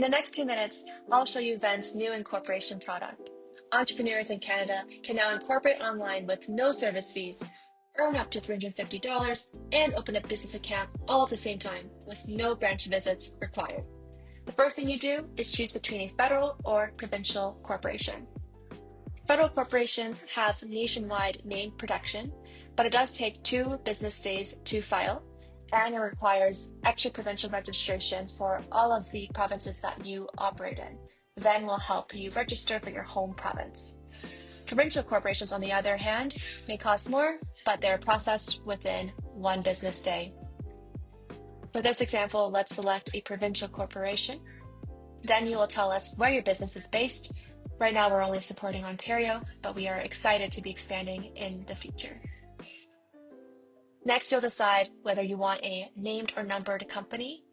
the next 2 minutes, I'll show you Venn's new incorporation product. Entrepreneurs in Canada can now incorporate online with no service fees, earn up to $350, and open a business account all at the same time with no branch visits required. The first thing you do is choose between a federal or provincial corporation. Federal corporations have nationwide name protection, but it does take 2 business days to file, and it requires extra provincial registration for all of the provinces that you operate in. Venn will help you register for your home province. Provincial corporations, on the other hand, may cost more, but they're processed within 1 business day. For this example, let's select a provincial corporation. Then you will tell us where your business is based. Right now, we're only supporting Ontario, but we are excited to be expanding in the future. Next, you'll decide whether you want a named or numbered company.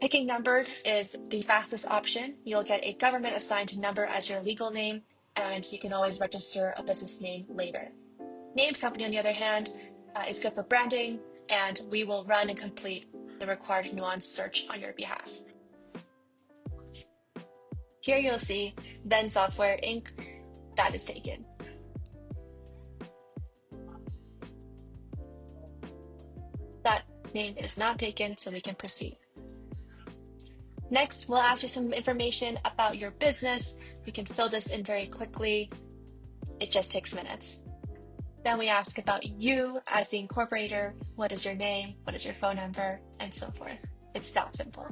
Picking numbered is the fastest option. You'll get a government-assigned number as your legal name, and you can always register a business name later. Named company, on the other hand, is good for branding, and we will run and complete the required nuance search on your behalf. Here you'll see Venn Software Inc. That is taken. That name is not taken, so we can proceed. Next, we'll ask you some information about your business. You can fill this in very quickly. It just takes minutes. Then we ask about you as the incorporator. What is your name? What is your phone number? And so forth. It's that simple.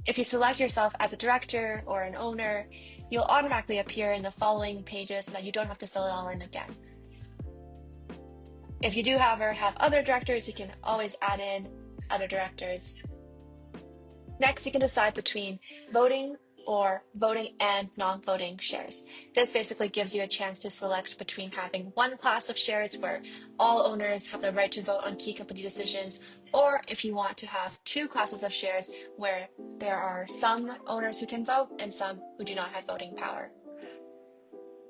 If you select yourself as a director or an owner, you'll automatically appear in the following pages so that you don't have to fill it all in again. If you do, however, have other directors, you can always add in other directors. Next, you can decide between voting or voting and non-voting shares. This basically gives you a chance to select between having 1 class of shares where all owners have the right to vote on key company decisions, or if you want to have 2 classes of shares where there are some owners who can vote and some who do not have voting power.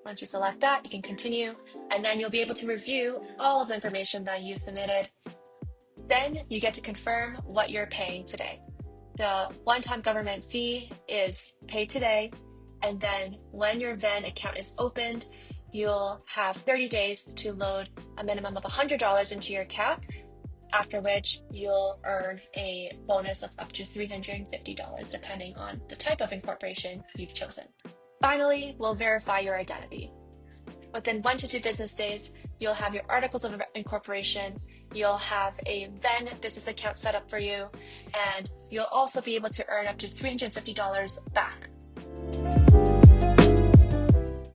Once you select that, you can continue, and then you'll be able to review all of the information that you submitted. Then you get to confirm what you're paying today. The one-time government fee is paid today, and then when your Venn account is opened, you'll have 30 days to load a minimum of $100 into your account, after which you'll earn a bonus of up to $350 depending on the type of incorporation you've chosen. Finally, we'll verify your identity. Within 1 to 2 business days, you'll have your articles of incorporation, you'll have a Venn business account set up for you, and you'll also be able to earn up to $350 back